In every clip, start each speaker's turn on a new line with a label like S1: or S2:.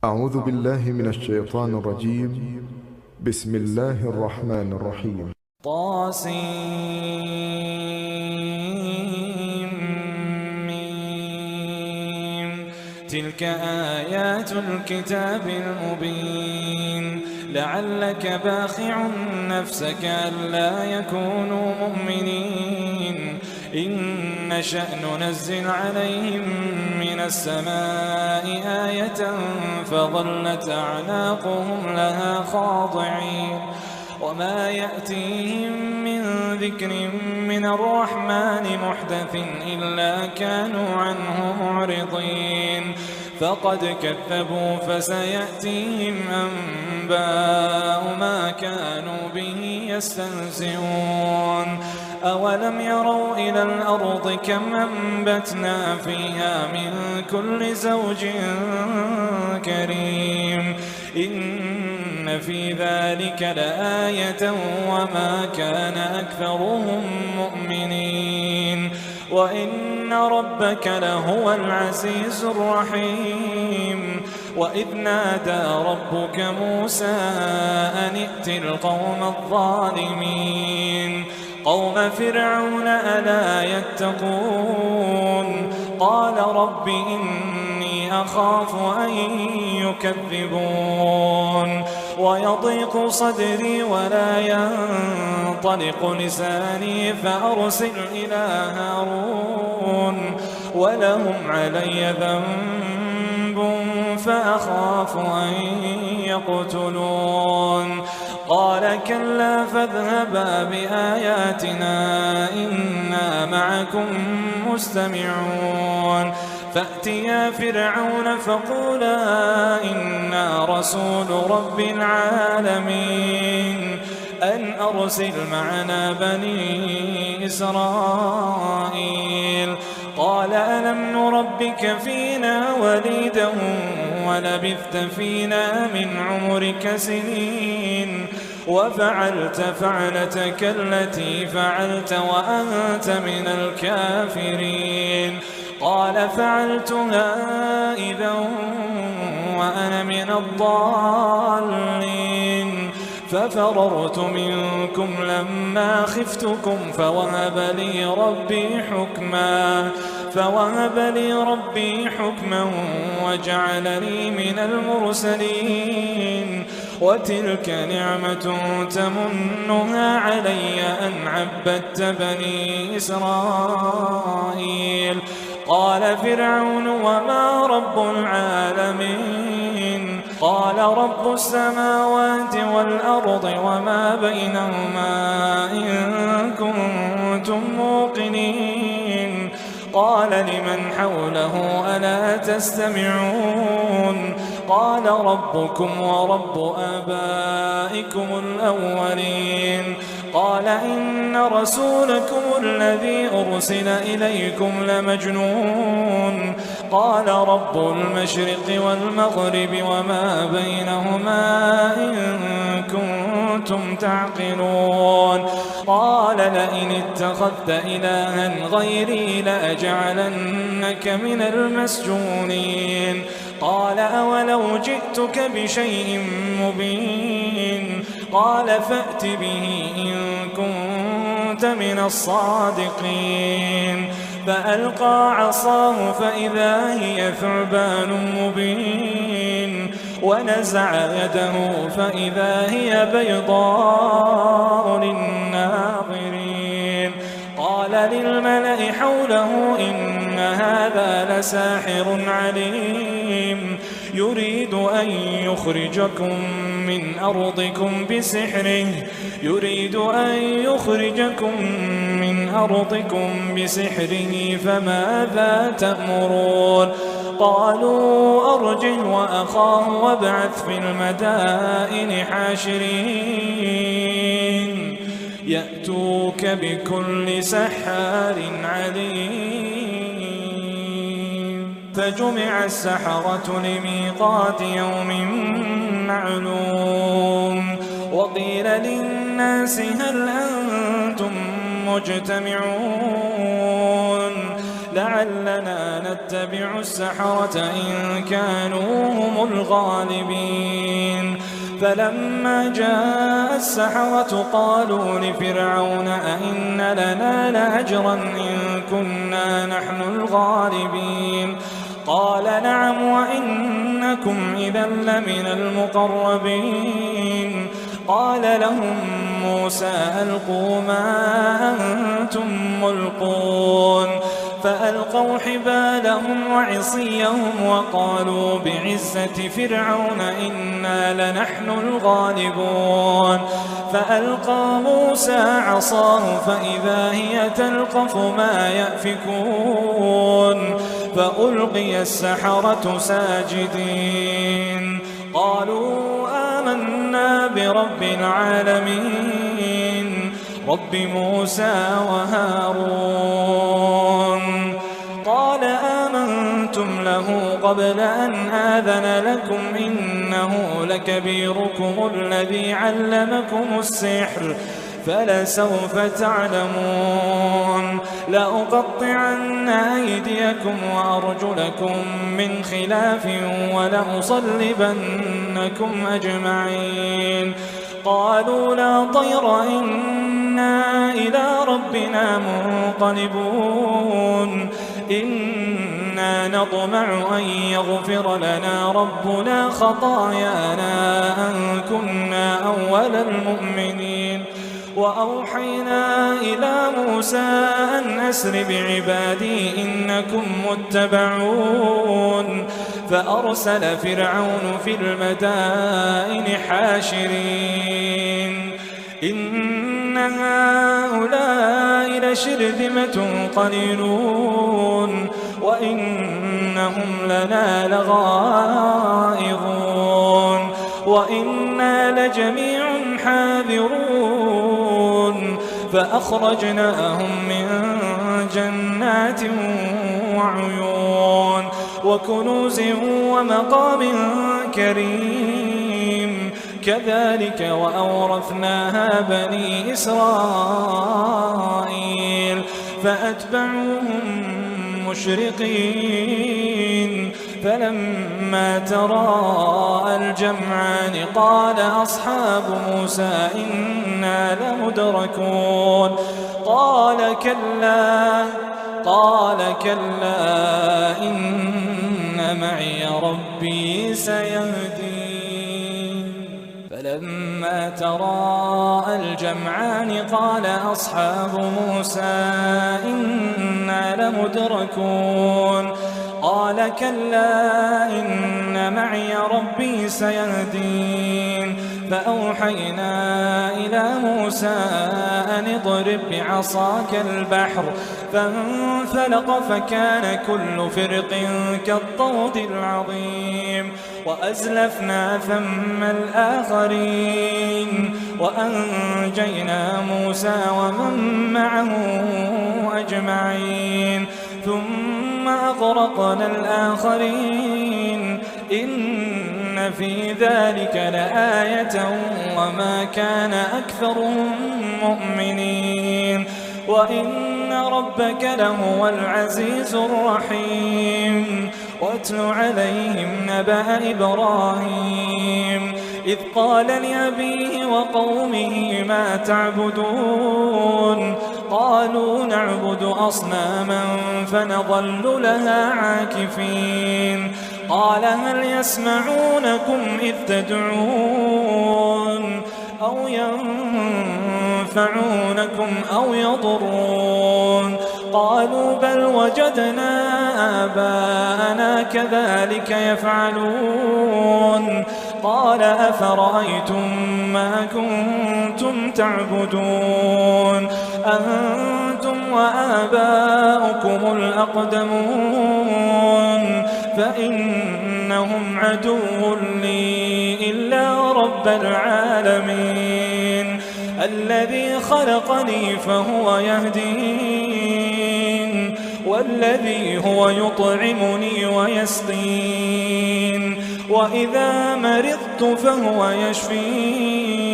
S1: أعوذ بالله من الشيطان الرجيم. بسم الله الرحمن الرحيم.
S2: طاسيم. تلك آيات الكتاب المبين. لعلك باخع نفسك ألا يكونوا مؤمنين إن نشأ ننزل عليهم من السماء آية فظلت أعناقهم لها خاضعين وما يأتيهم من ذكر من الرحمن محدث إلا كانوا عنه معرضين فقد كذبوا فسيأتيهم أنباء ما كانوا به يستهزئون أولم يروا إلى الأرض كم أنبتنا فيها من كل زوج كريم إن في ذلك لآية وما كان أكثرهم مؤمنين وإن ربك لهو العزيز الرحيم وإذ نادى ربك موسى أن ائت القوم الظالمين قوم فرعون ألا يتقون قال رب إني أخاف أن يكذبون ويضيق صدري ولا ينطلق لساني فأرسل إلى هارون ولهم علي ذنب فأخاف أن يقتلون قال كلا فاذهبا بآياتنا إنا معكم مستمعون فأتيا فرعون فقولا إنا رسول رب العالمين أن أرسل معنا بني إسرائيل قال ألم نربك فينا وليدا ولبثت فينا من عمرك سنين وفعلت فعلتك التي فعلت وأنت من الكافرين قال فعلتها إذا وأنا من الضالين ففررت منكم لما خفتكم فوهب لي ربي حكما وجعلني من المرسلين وتلك نعمة تمنها علي أن عبدت بني إسرائيل قال فرعون وما رب العالمين قال رب السماوات والأرض وما بينهما إن كنتم موقنين قال لمن حوله ألا تستمعون قال ربكم ورب آبائكم الأولين قال إن رسولكم الذي أرسل إليكم لمجنون قال رب المشرق والمغرب وما بينهما إن كنتم تعقلون قال لئن اتخذت إلها غيري لأجعلنك من المسجونين قال أولو جئتك بشيء مبين قال فأت به إن كنت من الصادقين فألقى عصاه فإذا هي ثعبان مبين ونزع يده فإذا هي بيضاء للناظرين قال للملأ حوله إن هذا لساحر عليم يريد أن يخرجكم من أرضكم بسحره فماذا تأمرون قالوا أرجه وأخاه وابعث في المدائن حاشرين يأتوك بكل سحار عليم فجمع السحرة لميقات يوم معلوم وقيل للناس هل أنتم مجتمعون لعلنا نتبع السحرة إن كانوا هم الغالبين. فلما جاء السحرة قالوا لفرعون أئن لنا لأجرا إن كنا نحن الغالبين. قال نعم وإنكم إذا لمن المقربين. قال لهم موسى ألقوا ما أنتم ملقون. فألقوا حبالهم وعصيهم وقالوا بعزة فرعون إنا لنحن الغالبون. فألقى موسى عصاه فإذا هي تلقف ما يأفكون. فألقي السحرة ساجدين قالوا آمنا برب العالمين رب موسى وهارون. قال آمنتم له قبل أن آذن لكم إنه لكبيركم الذي علمكم السحر فلسوف تعلمون. لأقطعن أيديكم وأرجلكم من خلاف ولأصلبنكم أجمعين. قالوا لا طير إنا إلى ربنا منقلبون. إنا نطمع أن يغفر لنا ربنا خطايانا أن كنا أول المؤمنين. وأوحينا إلى موسى أن أسر بعبادي إنكم متبعون. فأرسل فرعون في المدائن حاشرين إن هؤلاء لشرذمة قليلون وإنهم لنا لغائظون وإنا لجميع حاذرون. فأخرجناهم من جنات وعيون وكنوز ومقام كريم. كذلك وأورثناها بني إسرائيل فأتبعوهم مشرقين. فلما تراءى الجمعان قال أصحاب موسى إنا لمدركون. قال كلا إن معي ربي سيهدين. فلما تراءى الجمعان قال أصحاب موسى إنا لمدركون. قال كلا إن معي ربي سيهدين. فأوحينا إلى موسى أن اضرب بعصاك البحر فانفلق فكان كل فرق كالطود العظيم. وأزلفنا ثم الآخرين وأنجينا موسى ومن معه أجمعين ثم أغرقنا الآخرين. إن في ذلك لآية وما كان أكثرهم مؤمنين وإن ربك لهو العزيز الرحيم. واتل عليهم نبأ إبراهيم إذ قال لأبيه وقومه ما تعبدون. قالوا نعبد أصناما فنظل لها عاكفين. قال هل يسمعونكم إذ تدعون أو ينفعونكم أو يضرون. قالوا بل وجدنا آباءنا كذلك يفعلون. قال أفرأيتم ما كنتم تعبدون أنتم وآباؤكم الأقدمون فإنهم عدو لي إلا رب العالمين الذي خلقني فهو يهدين والذي هو يطعمني ويسقين وإذا مرضت فهو يشفين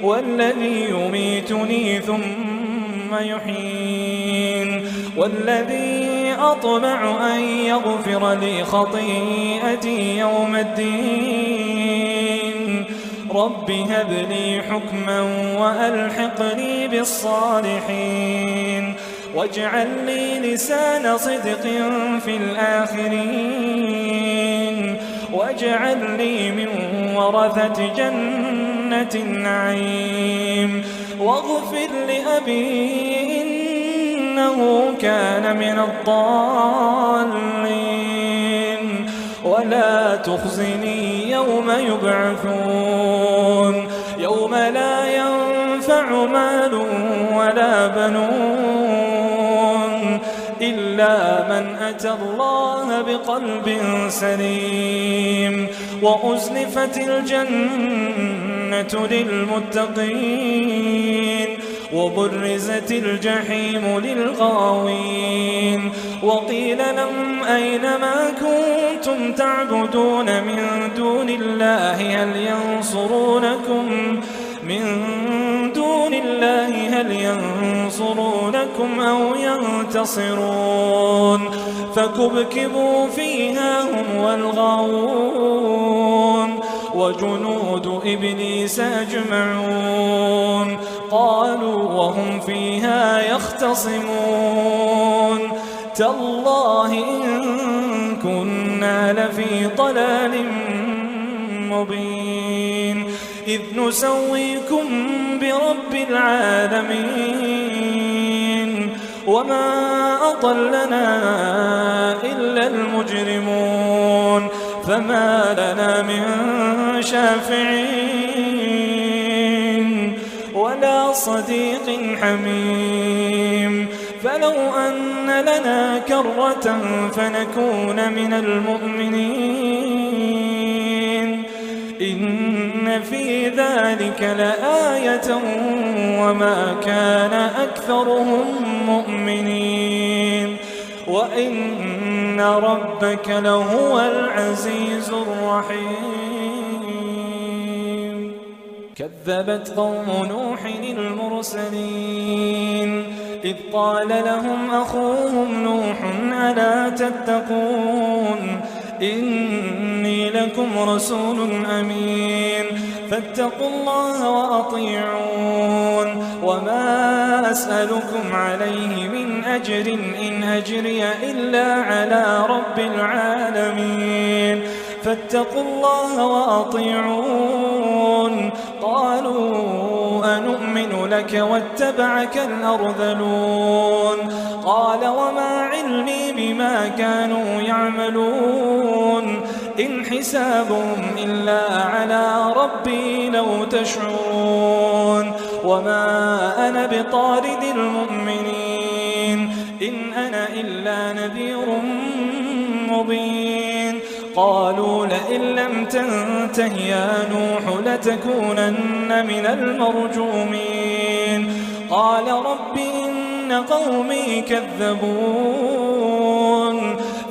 S2: والذي يميتني ثم يحيين والذي أطمع أن يغفر لي خطيئتي يوم الدين رب هب لي حكما وألحقني بالصالحين واجعل لي لسان صدق في الآخرين واجعل لي من ورثة جنة النعيم واغفر لأبي إنه كان من الضالين ولا تخزني يوم يبعثون يوم لا ينفع مال ولا بنون إلا من أتى الله بقلب سليم وأزلفت الجنة للمتقين وبرزت الجحيم للغاوين وقيل لهم أين ما كنتم تعبدون من دون الله هل ينصرونكم أو ينتصرون فكبكبوا فيها هم والغاوون وجنود إبليس أجمعون قالوا وهم فيها يختصمون تالله إن كنا لفي ضلال مبين إذ نسويكم برب العالمين وما أضلنا إلا المجرمون فما لنا من شافعين ولا صديق حميم فلو أن لنا كرة فنكون من المؤمنين إن في ذلك لآية وما كان أكثرهم مؤمنين وإن ربك لهو العزيز الرحيم كذبت قوم نوح المرسلين إذ قال لهم أخوهم نوح ألا تتقون إني لكم رسول أمين فاتقوا الله وأطيعون وما أسألكم عليه من أجر إن أجري إلا على رب العالمين فاتقوا الله وأطيعون قالوا أنؤمن لك واتبعك الأرذلون قال وما علمي بما كانوا يعملون إن حسابهم إلا على ربي لو تشعرون وما أنا بطارد المؤمنين إن أنا إلا نذير مبين قالوا لئن لم تنته يا نوح لتكونن من المرجومين قال رب إن قومي كذبون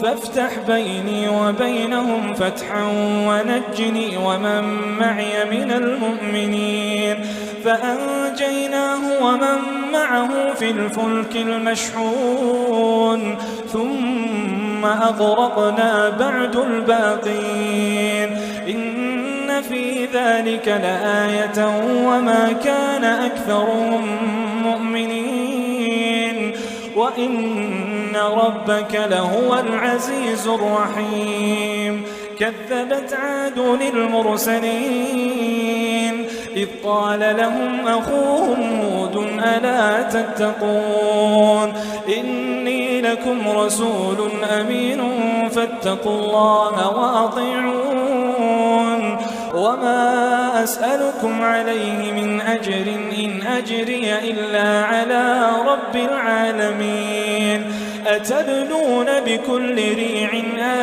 S2: فافتح بيني وبينهم فتحا ونجني ومن معي من المؤمنين فأنجيناه ومن معه في الفلك المشحون ثم أغرقنا بعد الباقين إن في ذلك لآية وما كان أكثرهم مؤمنين وإن ربك لهو العزيز الرحيم كذبت عاد المرسلين إذ قال لهم أخوهم هود ألا تتقون إني لكم رسول أمين فاتقوا الله وأطيعون وما أسألكم عليه من أجر إن أجري إلا على رب العالمين أتبنون بكل ريع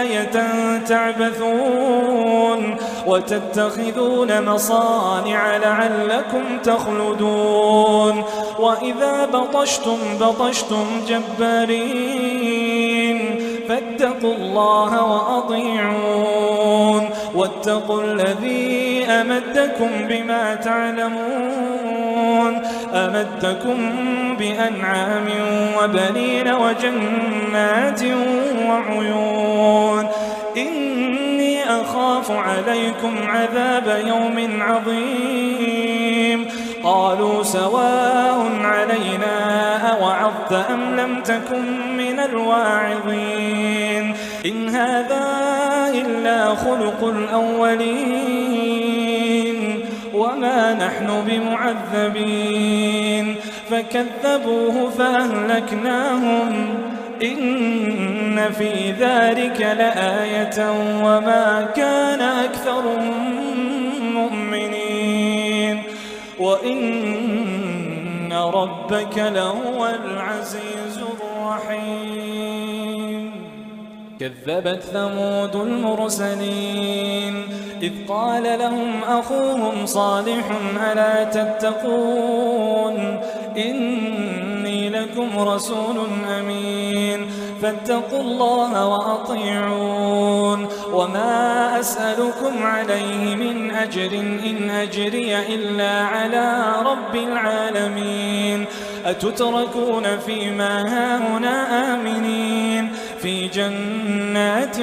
S2: آية تعبثون وتتخذون مصانع لعلكم تخلدون وإذا بطشتم جبارين فاتقوا الله وأطيعون واتقوا الذي أمدكم بما تعلمون أمدكم بأنعام وبنين وجنات وعيون إني أخاف عليكم عذاب يوم عظيم قالوا سواء علينا أوعظت أم لم تكن من الواعظين إن هذا إلا خلق الأولين وما نحن بمعذبين فكذبوه فأهلكناهم إن في ذلك لآية وما كان أكثرهم مؤمنين وإن ربك لهو العزيز الرحيم كذبت ثمود المرسلين إذ قال لهم أخوهم صالح ألا تتقون إني لكم رسول أمين فاتقوا الله وأطيعون وما أسألكم عليه من أجر إن أجري إلا على رب العالمين أتتركون فيما هاهنا آمنين في جنات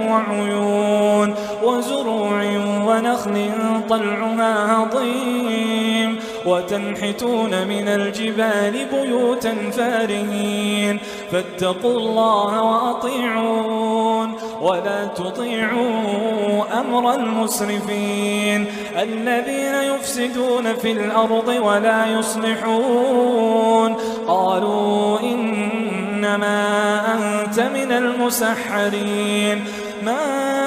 S2: وعيون وزروع ونخل طلعها هضيم وتنحتون من الجبال بيوتا فارهين فاتقوا الله وأطيعون ولا تطيعوا أمر المسرفين الذين يفسدون في الأرض ولا يصلحون قالوا إنما أنت من المسحرين ما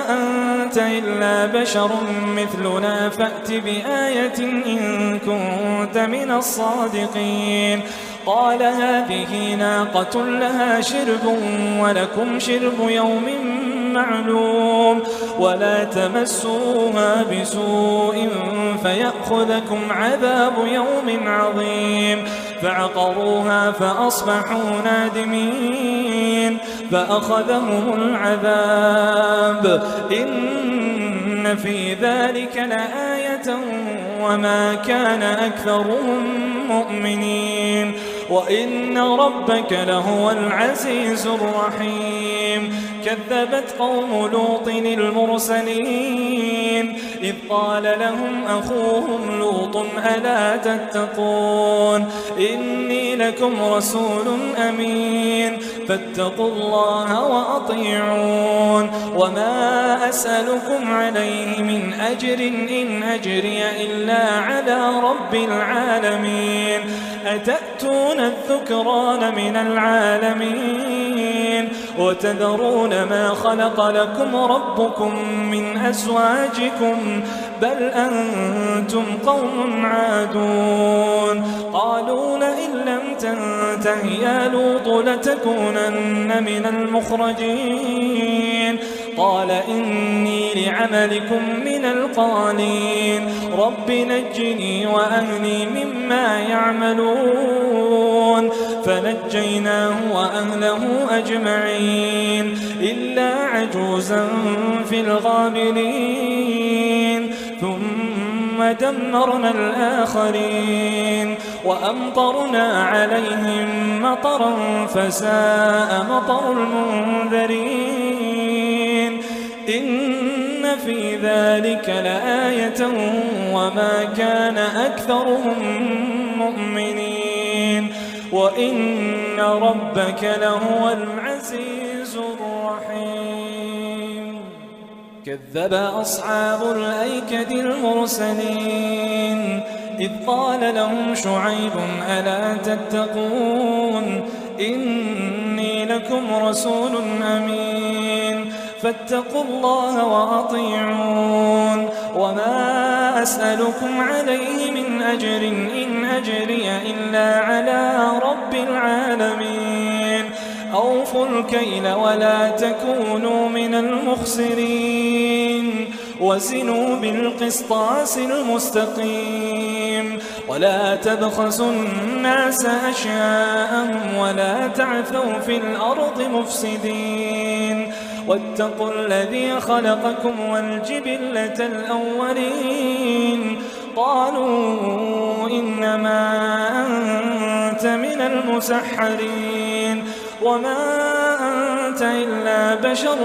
S2: أنت إلا بشر مثلنا فأت بآية إن كنت من الصادقين قال هذه ناقة لها شرب ولكم شرب يوم معلوم ولا تمسوها بسوء فيأخذكم عذاب يوم عظيم فعقروها فأصبحوا نادمين فأخذهم العذاب إن في ذلك لآية وما كان أكثرهم مؤمنين وإن ربك لهو العزيز الرحيم كذبت قوم لوط المرسلين إذ قال لهم أخوهم لوط ألا تتقون إني لكم رسول أمين فاتقوا الله وأطيعون وما أسألكم عليه من أجر إن أجري إلا على رب العالمين أتأتون الذكران من العالمين وتذرون ما خلق لكم ربكم من أزواجكم بل أنتم قوم عادون قالوا لئن لم تنته يا لوط لتكونن من المخرجين قال إني لعملكم من القالين رب نجني وأهلي مما يعملون فنجيناه وأهله أجمعين إلا عجوزا في الغابرين ثم دمرنا الآخرين وأمطرنا عليهم مطرا فساء مطر المنذرين إن في ذلك لآية وما كان أكثرهم مؤمنين وإن ربك لهو العزيز الرحيم كذب أصحاب الأيكة المرسلين إذ قال لهم شعيب ألا تتقون إني لكم رسول أمين فاتقوا الله وأطيعون وما أسألكم عليه من أجر إن أجري إلا على رب العالمين أوفوا الكيل ولا تكونوا من المخسرين وزنوا بالقسطاس المستقيم ولا تبخسوا الناس أشياءهم ولا تعثوا في الأرض مفسدين واتقوا الذي خلقكم والجبلة الأولين قالوا إنما أنت من المسحرين وما أنت إلا بشر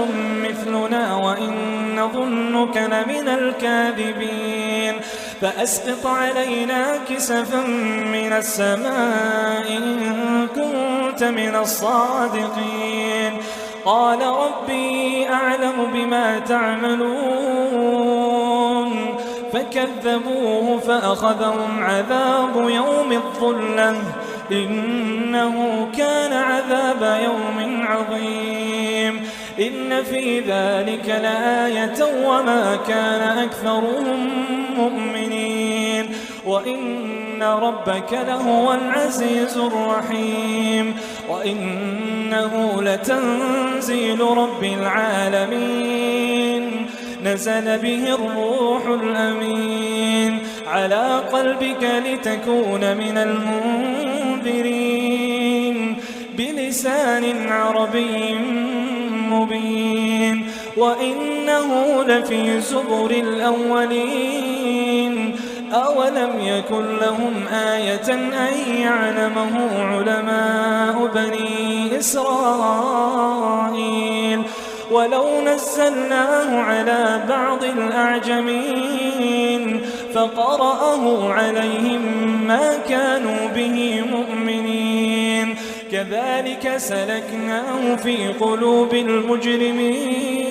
S2: مثلنا وإن نظنك لمن الكاذبين فأسقط علينا كسفا من السماء إن كنت من الصادقين قال ربي أعلم بما تعملون فكذبوه فأخذهم عذاب يوم الظلة إنه كان عذاب يوم عظيم إن في ذلك لآية وما كان أكثرهم مؤمنين وإن ربك لهو العزيز الرحيم وإنه لتنزيل رب العالمين نزل به الروح الأمين على قلبك لتكون من المنذرين بلسان عربي مبين وإنه لفي زبر الأولين أولم يكن لهم آية أن يعلمه علماء بني إسرائيل ولو نزلناه على بعض الأعجمين فقرأه عليهم ما كانوا به مؤمنين كذلك سلكناه في قلوب المجرمين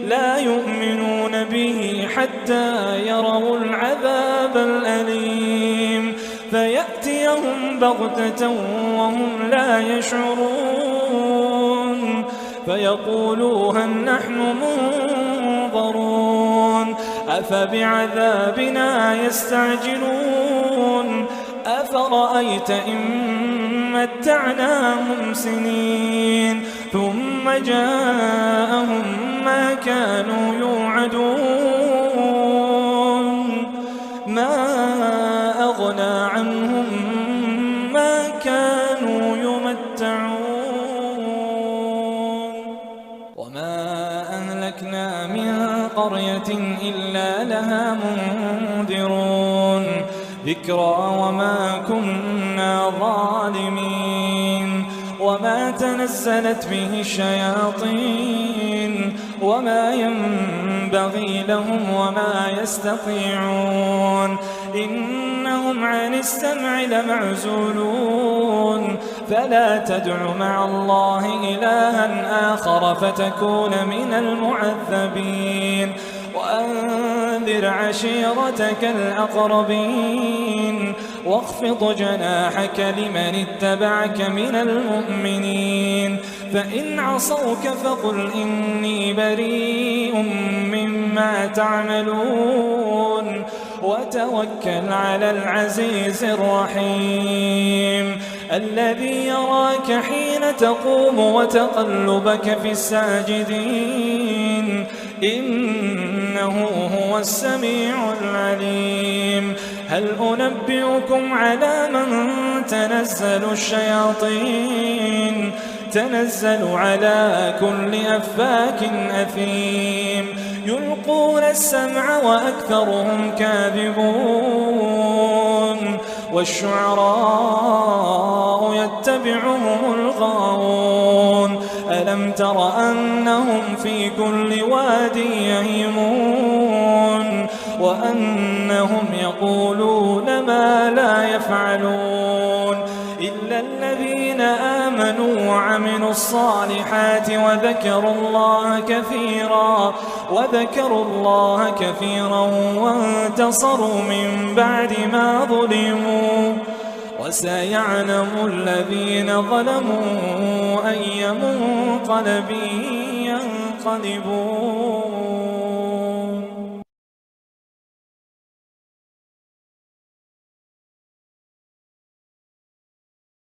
S2: لا يؤمنون به حتى يروا العذاب الأليم فيأتيهم بغتة وهم لا يشعرون فيقولوا هل نحن منظرون أفبعذابنا يستعجلون أفرأيت إن متعناهم سنين ثم جاءهم ما كانوا يوعدون ما أغنى عنهم ما كانوا يمتعون وما أهلكنا من قرية إلا لها منذرون ذكرى وما كنا ظالمين وما تنزلت به الشياطين وما ينبغي لهم وما يستطيعون إنهم عن السمع لمعزولون فلا تدع مع الله إلها آخر فتكون من المعذبين وأنذر عشيرتك الأقربين واخفض جناحك لمن اتبعك من المؤمنين فإن عصوك فقل إني بريء مما تعملون وتوكل على العزيز الرحيم الذي يراك حين تقوم وتقلبك في الساجدين إنه هو السميع العليم هل أنبئكم على من تنزل الشياطين تنزل على كل أفاك أثيم يلقون السمع وأكثرهم كاذبون والشعراء يتبعهم الغاوون ألم تر أنهم في كل واد يهيمون وأنهم يقولون ما لا يفعلون إلا الذين آمنوا وعملوا الصالحات وذكروا الله كثيرا وانتصروا من بعد ما ظلموا وسيعلم الذين ظلموا أي منقلب ينقلبون